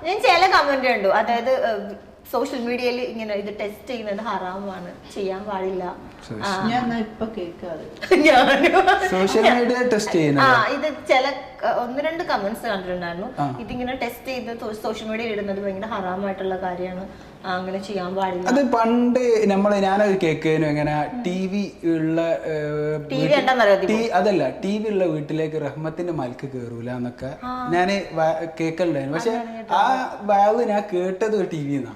ഞാൻ ചില കമന്റ് കണ്ടു, അതായത് സോഷ്യൽ മീഡിയയിൽ ഇങ്ങനെ ഇത് ടെസ്റ്റ് ചെയ്യുന്നത് ഹറാമാണ്, ചെയ്യാൻ പാടില്ല. സോഷ്യൽ മീഡിയ ടെസ്റ്റ് ചെയ്യുന്നത് ഇത് ചില 1-2 കമന്റ്സ് കണ്ടിട്ടുണ്ടായിരുന്നു. ഇതിങ്ങനെ ടെസ്റ്റ് ചെയ്ത് സോഷ്യൽ മീഡിയയിൽ ഇടുന്നത് ഭയങ്കര ഹറാമായിട്ടുള്ള കാര്യമാണ്, അങ്ങനെ ചെയ്യാൻ പാടില്ല. അത് പണ്ട് ഞാനത് കേൾക്കുന്നു. എങ്ങനെ ടി വി ഉള്ള അതല്ല ടി വി ഉള്ള വീട്ടിലേക്ക് റഹ്മത്തിന്റെ മൽക്ക് കേറൂല എന്നൊക്കെ ഞാൻ കേൾക്കലുണ്ടായിരുന്നു. പക്ഷെ ആ വാവ് ഞാൻ കേട്ടത് ടി വിന്നാ.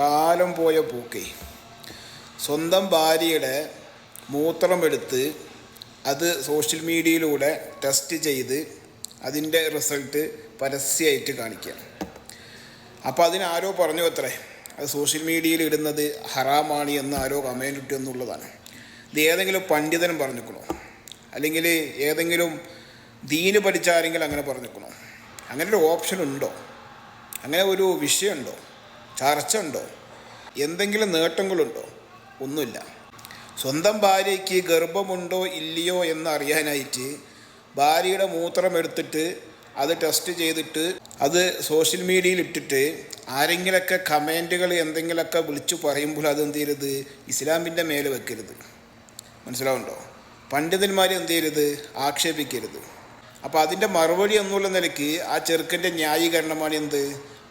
കാലം പോയ പൂക്കേ സ്വന്തം ഭാര്യയുടെ മൂത്രമെടുത്ത് അത് സോഷ്യൽ മീഡിയയിലൂടെ ടെസ്റ്റ് ചെയ്ത് അതിൻ്റെ റിസൾട്ട് പരസ്യമായിട്ട് കാണിക്കുകയാണ്. അപ്പോൾ അതിനാരോ പറഞ്ഞു അത്രേ അത് സോഷ്യൽ മീഡിയയിൽ ഇടുന്നത് ഹറാമാണ് എന്ന് ആരോ കമൻ്റ് ഇട്ടു എന്നുള്ളതാണ്. ഇത് ഏതെങ്കിലും പണ്ഡിതൻ പറഞ്ഞിക്കണോ, അല്ലെങ്കിൽ ഏതെങ്കിലും ദീന് പഠിച്ച ആരെങ്കിലും അങ്ങനെ പറഞ്ഞിക്കണോ? അങ്ങനെ ഒരു ഓപ്ഷൻ ഉണ്ടോ? അങ്ങനെ ഒരു വിഷയമുണ്ടോ? ചർച്ച ഉണ്ടോ? എന്തെങ്കിലും നേട്ടങ്ങളുണ്ടോ? ഒന്നുമില്ല. സ്വന്തം ഭാര്യയ്ക്ക് ഗർഭമുണ്ടോ ഇല്ലയോ എന്ന് അറിയാനായിട്ട് ഭാര്യയുടെ മൂത്രം എടുത്തിട്ട് അത് ടെസ്റ്റ് ചെയ്തിട്ട് അത് സോഷ്യൽ മീഡിയയിൽ ഇട്ടിട്ട് ആരെങ്കിലൊക്കെ കമൻറ്റുകൾ എന്തെങ്കിലുമൊക്കെ വിളിച്ചു പറയുമ്പോൾ അത് എന്ത് ചെയ്യരുത്? ഇസ്ലാമിൻ്റെ മേലെ വെക്കരുത്. മനസ്സിലാവുണ്ടോ? പണ്ഡിതന്മാർ എന്ത് ചെയ്യരുത്? ആക്ഷേപിക്കരുത്. അപ്പോൾ അതിൻ്റെ മറുപടി എന്നുള്ള നിലയ്ക്ക് ആ ചെറുക്കൻ്റെ ന്യായീകരണമാണ് എന്ത്?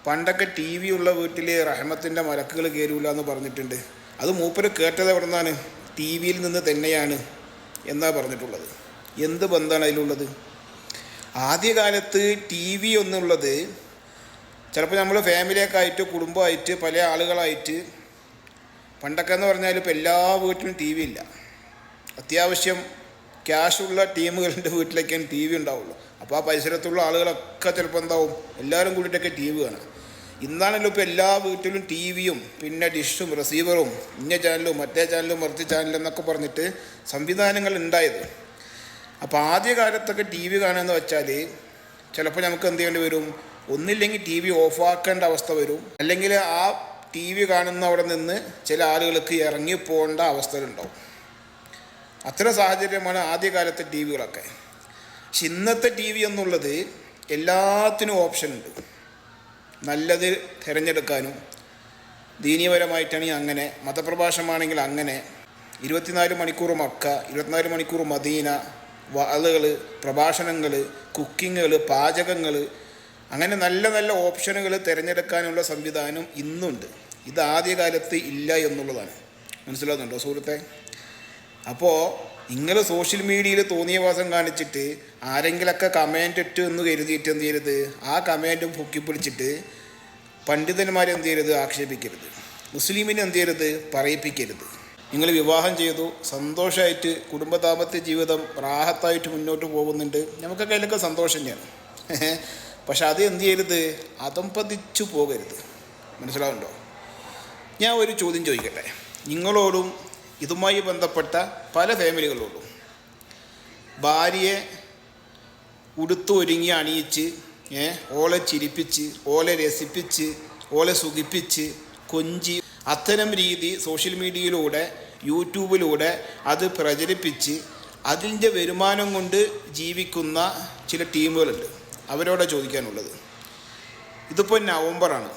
പണ്ടൊക്കെ ടി വി ഉള്ള വീട്ടിൽ റഹ്മത്തിൻ്റെ മലക്കുകൾ കയറൂല എന്ന് പറഞ്ഞിട്ടുണ്ട്. അത് മൂപ്പര് കേട്ടത് എവിടെ നിന്നാണ്? ടി വിയിൽ നിന്ന് തന്നെയാണ് എന്നാണ് പറഞ്ഞിട്ടുള്ളത്. എന്ത് ബന്ധമാണ് അതിലുള്ളത്? ആദ്യകാലത്ത് ടി വി എന്നുള്ളത് ചിലപ്പോൾ നമ്മൾ ഫാമിലിയൊക്കെ ആയിട്ട് കുടുംബമായിട്ട് പല ആളുകളായിട്ട് പണ്ടൊക്കെ എന്ന് പറഞ്ഞാൽ ഇപ്പോൾ എല്ലാ വീട്ടിലും ടി വി ഇല്ല. അത്യാവശ്യം ക്യാഷുള്ള ടീമുകളുടെ വീട്ടിലേക്കാണ് ടി വി ഉണ്ടാവുള്ളൂ. അപ്പോൾ ആ പരിസരത്തുള്ള ആളുകളൊക്കെ ചിലപ്പോൾ എന്താവും? എല്ലാവരും കൂടിയിട്ടൊക്കെ ടി വി കാണാം. ഇന്നാണല്ലോ ഇപ്പോൾ എല്ലാ വീട്ടിലും ടി വിയും പിന്നെ ഡിഷും റിസീവറും ഇന്ന ചാനലും മറ്റേ ചാനലും മറിച്ച് ചാനലും എന്നൊക്കെ പറഞ്ഞിട്ട് സംവിധാനങ്ങൾ ഉണ്ടായത്. അപ്പോൾ ആദ്യകാലത്തൊക്കെ ടി വി കാണുകയെന്ന് വെച്ചാൽ ചിലപ്പോൾ നമുക്ക് എന്ത് ചെയ്യേണ്ടി വരും? ഒന്നില്ലെങ്കിൽ ടി വി ഓഫാക്കേണ്ട അവസ്ഥ വരും, അല്ലെങ്കിൽ ആ ടി വി കാണുന്ന അവിടെ നിന്ന് ചില ആളുകൾക്ക് ഇറങ്ങിപ്പോകേണ്ട അവസ്ഥകളുണ്ടാവും. അത്തരം സാഹചര്യമാണ് ആദ്യകാലത്തെ ടി വികളൊക്കെ. പക്ഷെ ഇന്നത്തെ ടി വി എന്നുള്ളത് എല്ലാത്തിനും ഓപ്ഷൻ ഉണ്ട്. നല്ലത് തിരഞ്ഞെടുക്കാനും ദീനീയപരമായിട്ടാണെങ്കിൽ അങ്ങനെ, മതപ്രഭാഷണമാണെങ്കിൽ അങ്ങനെ, 24 മണിക്കൂർ മക്ക, 24 മണിക്കൂർ മദീന, വഅളുകൾ, പ്രഭാഷണങ്ങൾ, കുക്കിങ്ങുകൾ, പാചകങ്ങൾ, അങ്ങനെ നല്ല നല്ല ഓപ്ഷനുകൾ തിരഞ്ഞെടുക്കാനുള്ള സംവിധാനം ഇന്നുണ്ട്. ഇത് ആദ്യകാലത്ത് ഇല്ല എന്നുള്ളതാണ്. മനസ്സിലാകുന്നുണ്ടോ സുഹൃത്തെ? അപ്പോൾ നിങ്ങൾ സോഷ്യൽ മീഡിയയിൽ തോന്നിയ വാസം കാണിച്ചിട്ട് ആരെങ്കിലൊക്കെ കമൻ്റ് ഇട്ട് എന്ന് കരുതിയിട്ട് എന്ത് ചെയ്യരുത്? ആ കമൻറ്റും പൊക്കിപ്പിടിച്ചിട്ട് പണ്ഡിതന്മാരെ എന്ത് ചെയ്യരുത്? ആക്ഷേപിക്കരുത്. മുസ്ലിമിനെ എന്ത് ചെയ്യരുത്? പറയിപ്പിക്കരുത്. നിങ്ങൾ വിവാഹം ചെയ്തു, സന്തോഷമായിട്ട് കുടുംബ ദാമ്പത്യ ജീവിതം റാഹത്തായിട്ട് മുന്നോട്ട് പോകുന്നുണ്ട്, നമുക്കൊക്കെ അതിലൊക്കെ സന്തോഷം തന്നെയാണ്. പക്ഷെ അത് എന്ത് ചെയ്യരുത്? അതംപതിച്ചു പോകരുത്. മനസ്സിലാവുന്നുണ്ടോ? ഞാൻ ഒരു ചോദ്യം ചോദിക്കട്ടെ നിങ്ങളോടും ഇതുമായി ബന്ധപ്പെട്ട പല ഫാമിലികളോടും. ഭാര്യയെ ഉടുത്തൊരുങ്ങി അണിയിച്ച് ഓളെ ചിരിപ്പിച്ച് ഓളെ രസിപ്പിച്ച് ഓളെ സുഖിപ്പിച്ച് കൊഞ്ചി അത്തരം രീതി സോഷ്യൽ മീഡിയയിലൂടെ യൂട്യൂബിലൂടെ അത് പ്രചരിപ്പിച്ച് അതിൻ്റെ വരുമാനം കൊണ്ട് ജീവിക്കുന്ന ചില ടീമുകളുണ്ട്. അവരോടാ ചോദിക്കാനുള്ളത്. ഇതിപ്പോൾ നവംബറാണ്.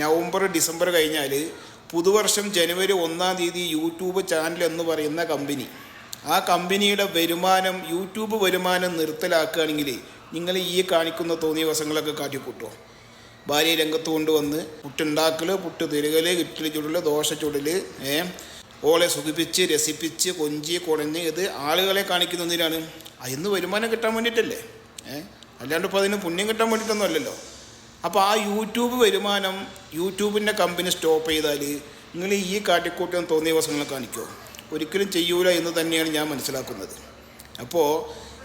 നവംബർ ഡിസംബർ കഴിഞ്ഞാൽ പുതുവർഷം ജനുവരി 1-ാം തീയതി യൂട്യൂബ് ചാനൽ എന്ന് പറയുന്ന കമ്പനി, ആ കമ്പനിയുടെ വരുമാനം, യൂട്യൂബ് വരുമാനം നിർത്തലാക്കുകയാണെങ്കിൽ നിങ്ങൾ ഈ കാണിക്കുന്ന തോന്നിയ വശങ്ങളൊക്കെ കാട്ടിക്കൂട്ടുമോ? ഭാര്യയെ രംഗത്ത് കൊണ്ടുവന്ന് പുട്ടുണ്ടാക്കൽ, പുട്ട് തിരുകൽ, ഇഡ്ഡലി ചുടൽ, ദോശ ചുടൽ, ഓളെ സുഖിപ്പിച്ച് രസിപ്പിച്ച് കൊഞ്ചി കുടഞ്ഞ് ഇത് ആളുകളെ കാണിക്കുന്നതിനാണ്. അതിന്ന് വരുമാനം കിട്ടാൻ വേണ്ടിയിട്ടല്ലേ? അല്ലാണ്ട് ഇപ്പോൾ അതിന് പുണ്യം കിട്ടാൻ വേണ്ടിയിട്ടൊന്നും അല്ലല്ലോ. അപ്പോൾ ആ യൂട്യൂബ് വരുമാനം യൂട്യൂബിൻ്റെ കമ്പനി സ്റ്റോപ്പ് ചെയ്താൽ നിങ്ങൾ ഈ കാട്ടിക്കൂട്ടം തോന്നിയ വശങ്ങൾ കാണിക്കുമോ? ഒരിക്കലും ചെയ്യൂല എന്ന് തന്നെയാണ് ഞാൻ മനസ്സിലാക്കുന്നത്. അപ്പോൾ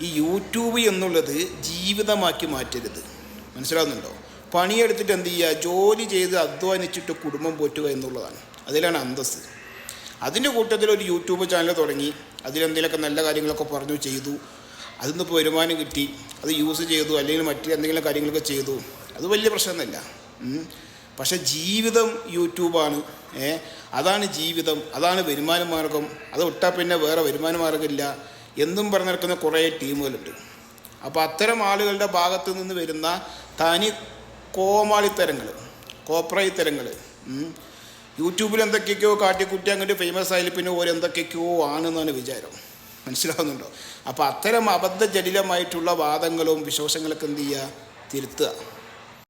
ഈ യൂട്യൂബ് എന്നുള്ളത് ജീവിതമാക്കി മാറ്റരുത്. മനസ്സിലാകുന്നുണ്ടോ? പണിയെടുത്തിട്ട് എന്ത് ചെയ്യുക? ജോലി ചെയ്ത് അധ്വാനിച്ചിട്ട് കുടുംബം പോറ്റുക എന്നുള്ളതാണ്. അതിലാണ് അന്തസ്സ്. അതിൻ്റെ കൂട്ടത്തിൽ ഒരു യൂട്യൂബ് ചാനൽ തുടങ്ങി, അതിലെന്തെങ്കിലുമൊക്കെ നല്ല കാര്യങ്ങളൊക്കെ പറഞ്ഞു ചെയ്തു, അതിൽ നിന്നിപ്പോൾ വരുമാനം കിട്ടി, അത് യൂസ് ചെയ്തു, അല്ലെങ്കിൽ മറ്റു എന്തെങ്കിലും കാര്യങ്ങളൊക്കെ ചെയ്തു, അത് വലിയ പ്രശ്നമൊന്നുമില്ല. പക്ഷേ ജീവിതം യൂട്യൂബാണ്. അതാണ് ജീവിതം, അതാണ് വരുമാന മാർഗം, അത് വിട്ടാൽ പിന്നെ വേറെ വരുമാന മാർഗമില്ല എന്നും പറഞ്ഞു നടക്കുന്ന കുറേ ടീമുകളുണ്ട്. അപ്പോൾ അത്തരം ആളുകളുടെ ഭാഗത്തു നിന്ന് വരുന്ന തനി കോമാളിത്തരങ്ങൾ, കോപ്രായിത്തരങ്ങൾ. യൂട്യൂബിൽ എന്തൊക്കെയൊക്കെയോ കാട്ടിക്കുട്ടി അങ്ങോട്ട് ഫേമസ് ആയാലും പിന്നെ ഓരോ എന്തൊക്കെയൊക്കെയോ ആണെന്നാണ് വിചാരം. മനസ്സിലാവുന്നുണ്ടോ? അപ്പോൾ അത്തരം അബദ്ധജടിലമായിട്ടുള്ള വാദങ്ങളും വിശ്വാസങ്ങളൊക്കെ എന്ത് ചെയ്യുക, തിരുത്തുക.